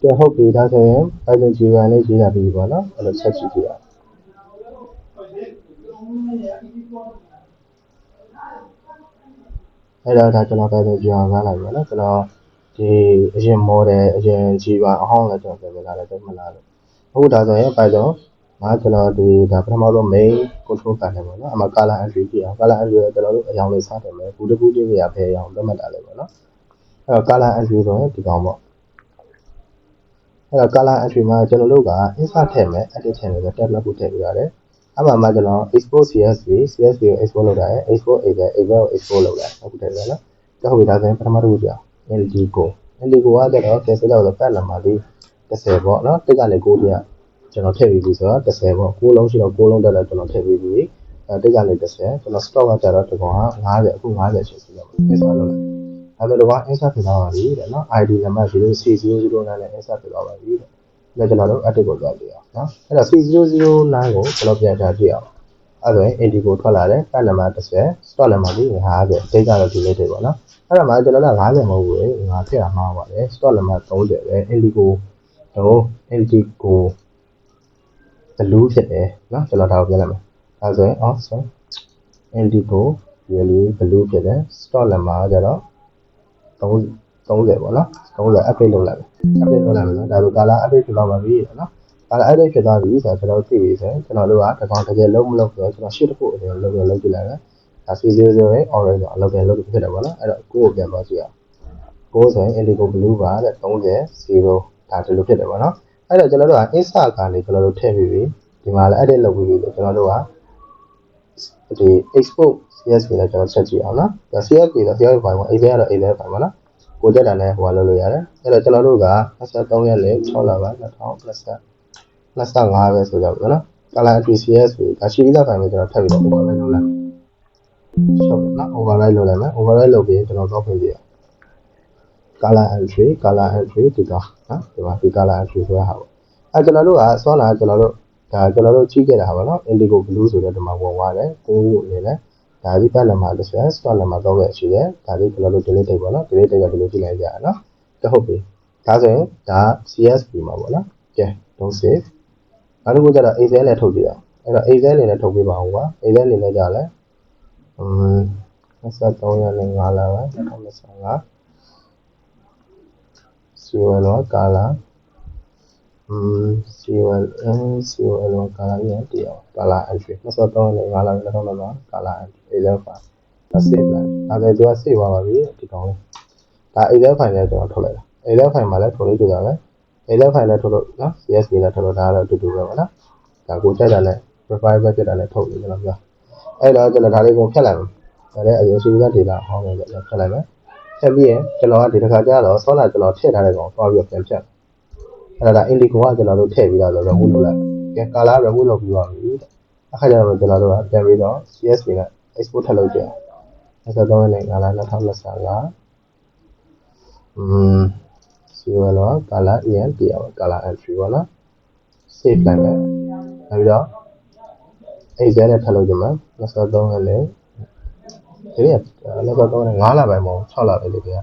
ကဲဟုတ်ပြီဒါဆိုရင် Python G1 လေးရေးတာပြီးပေါ့နော်အဲ့လိုဆက်ကြည့်ကြည့်အောင်အဲ့တော့ဒါကျွန်တော် Python G1 ရလိုက်ပြီနော်ကျွန်တော်ဒီအရင် model အရင် G1 အဟောင်းလည်းကျွန်တော်ပြင်လာတယ်တော့မလားလို့အခုဒါဆိုရင် Python မှာကျွန်တော်ဒီဒါပထမဆုံး main control panel ပေါ့နော်အမှ color entry ကြည့်အောင် color entry ကိုကျွန်တော်တို့အရောင်လေးစတင်မယ်ဘူးတခုချင်းကြီးရဖဲအရောင်သတ်မှတ်တာလေပေါ့နော်အဲ့တော့ color entry ဆိုရင်ဒီကောင်ပေါ့အဲ့တော့ color entry မှာကျွန်တော်တို့က insert ထည့်မယ် edit ထည့်မယ်ဆို tab နှစ်ခုထည့်ပြရတယ်အဲ့မှာကျွန်တော် export CSV ကို export လုပ်တာရယ် export Excel ကို export လုပ်တာအခုထည့်ပြရနော်ကြောက်ပြီဒါဆိုရင်ပထမတစ်ခုကြအောင် indigo ကကျတော့ cancel တော့ပတ်နံပါတ်လေး30ပေါ့နော်တစ်ကနေ9ပြကျွန်တော်ထည့်ပြီးပြီဆိုတော့30ပေါ့9လုံးရှိတော့9လုံးတက်တော့ကျွန်တော်ထည့်ပြီးပြီတစ်ကနေ30ကျွန်တော် stock ကကျတော့ဒီကောင်က50အခု50ရှိပြီပေါ့ insert လုပ်လိုက်ဒါဆိုတော့ insert ဖြစ်သွားပါပြီတဲ့နော် ID နံပါတ်0C009 နဲ့ insert ဖြစ်သွားပါပြီတဲ့ဒါကျွန်တော်တို့ edit ကိုသွားကြည့်အောင်နော်အဲ့တော့ C009 ကိုကျွန်တော်ပြန်ထားကြည့်အောင်အဲ့ဒါ indigo ထွက်လာတယ်ပတ်နံပါတ်30 stock နံပါတ်ကြီး50ဒိတ်ကတော့ဒီလေးတွေပေါ့နော်အဲ့ဒါမှကျွန်တော်က50မဟုတ်ဘူးလေငါထည့်တာမှားပါတယ် stock နံပါတ်30ပဲ indigo တော့ indigo blue ဖြစ်တယ်နော်ကျွန်တော်ဒါကိုပြန်လိုက်မယ်ဒါဆိုရင် sorry indigo really blue ဖြစ်တယ် stock နံပါတ်ကျတော့30ပေါ့နော်30 update လုပ်လိုက်မယ် update လုပ်လိုက်မယ်နော်ဒါဆို color update ဖြစ်သွားပါပြီနော် color update ဖြစ်သွားပြီဆိုတော့ကျွန်တော်သိပြီဆိုရင်ကျွန်တော်တို့ကတကောင်တကယ်လုံးမလုပ်ဆိုတော့ကျွန်တော်ရှစ်တစ်ခုအရင်လုပ်ကြည့်လိုက်မယ်ဒါ C00 ရဲ့ orange တော့အလုပ်ပြန်လုပ်ဖြစ်တယ်ပေါ့နော်အဲ့တော့ကိုကိုပြန်သွားကြည့်အောင်ကိုဆိုရင် indigo blue ပါတဲ့30 0ဒါဒီလိုဖြစ်တယ်ပေါ့နော်အဲ့တော့ကျွန်တော်တို့က insert ကနေကျွန်တော်တို့ထည့်ပြီးပြီဒီမှာလည်း edit လုပ်ပြီးပြီကျွန်တော်တို့ကဒီ export CSV နဲ့ကျွန်တော်ဆက်ကြည့်အောင်နော် CSV တော့ CSV ဖိုင်ပေါ့ Excel ကတော့ Excel ဖိုင်ပေါ့နော်ကိုတက်တာလည်းဟိုလုပ်လို့ရတယ်အဲ့တော့ကျွန်တော်တို့က23ရက်နေ့6လပိုင်း2025ပဲဆိုကြပါတော့နော် color entry CSV ဒါရှိပြီးသားဖိုင်ပဲကျွန်တော်ထပ်ပြီးတော့ override လုပ်လိုက်ဟုတ်နော် override လုပ်လိုက်မယ် override လုပ်ပြီးကျွန်တော်တော့ဖွင့်ကြည့်အောင် color entry ဒီကောင်နော်ဒီမှာဒီ color entry ဆိုတဲ့ဟာပေါ့အဲကျွန်တော်တို့ကစောနာကျွန်တော်တို့ဒါကျွန်တော်တို့ကြီးခဲ့တာပါနော် indigo blue ဆိုတဲ့ဒီမှာဝင်သွားတယ်ကိုအနေနဲ့ဒါဒီပတ်နံပါတ်30 stock နံပါတ်30ရှိတယ်ဒါလေးကျွန်တော်တို့ delete တိုက်ပါနော် delete တိုက်ရဒီလိုကြည့်လိုက်ကြရနော်ဟုတ်ပြီဒါဆိုရင်ဒါ CSV မှာပေါ့နော်ကဲ don't save နောက်တစ်ခုကျတော့ Excel နဲ့ထုတ်ကြည့်အောင်အဲ့တော့ Excel အနေနဲ့ထုတ်ပြပါဦးကွာ Excel အနေနဲ့ကြလဲ23ရက်နေ့5လပိုင်း2025C1 color C1 color ရတရား color entry 23နဲ့5လ2025 color entry Excel file ဒါ save လိုက်ဒါဆိုသူက save သွားပါပြီဒီကောင်လေးဒါ Excel file နဲ့ကျွန်တော်ထုတ်လိုက်တာ Excel file မှာလည်းထုတ်လို့ကြည့်တာပဲ Excel file နဲ့ထုတ်လို့နော် CSV နဲ့ထုတ်လို့ဒါကတော့အတူတူပဲပေါ့နော်ဒါကိုကြိုက်တာနဲ့ profile ပဲကြိုက်တာနဲ့ထုတ်လို့ကျွန်တော်ပြောအဲ့တော့ကျွန်တော်ဒါလေးကိုဖြတ်လိုက်မယ်ဒါလည်းအရင်ရှိက data ဟောင်းနေကြဖြတ်လိုက်မယ်ဖြတ်ပြီးရင်ကျွန်တော်ကဒီတစ်ခါကျတော့ဆောလာကျွန်တော်ထည့်ထားတဲ့ကောင်သွားပြီးပြန်ဖြတ်အဲ့ဒါ indigo ကကျွန်တော်တို့ထည့်ပြီးတော့ remove လုပ်လိုက်ကဲ color remove လုပ်ပြီးပါပြီအခါကျတော့ကျွန်တော်တို့ကပြန်ပြီးတော့ CSV နဲ့ export ထပ်လုပ်ကြအောင်23ရက်နေ့2025C1 color EN ပြအောင် color entry ပေါ့နော် save လိုက်မယ်နောက်ပြီးတော့ Excel နဲ့ထပ်လုပ်ကြမှာ23ရက်နေ့ဒီရက်23ရက်5လပိုင်းမဟုတ်6လပဲလေကြာ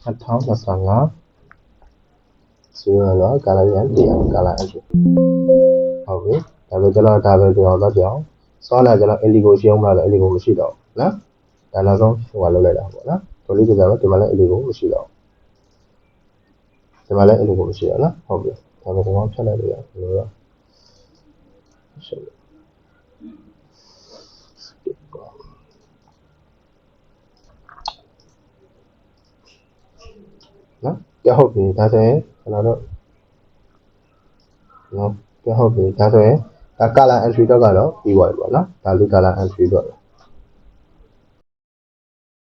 2025C1 color EN ပြအောင် color entry ဟုတ်ပြီဒါဆိုကျွန်တော်ဒါပဲကျွန်တော်တော့ကြောင်းစောနာကျွန်တော် indigo ရှင်းအောင်မလား indigo မရှိတော့နော်ဒါနောက်ဆုံးဟိုကလုပ်လိုက်တာပေါ့နော်ဒီလိုကြကြတော့ဒီမှာလည်း indigo မရှိတော့ဒီမှာလည်း indigo မရှိတော့နော်ဟုတ်ပြီဒါပေမဲ့ဒီကောင်ဖြတ်လိုက်လို့ရတယ်ဘယ်လိုတော့ရှင်းနော်ကြဟုတ်ပြီဒါဆိုရင်ကျွန်တော်တို့နော်ကြဟုတ်ပြီဒါဆိုရင်ဒါ color entry တော့ကတော့ပြီးသွားပြီပေါ့နော်ဒါလူ color entry တော့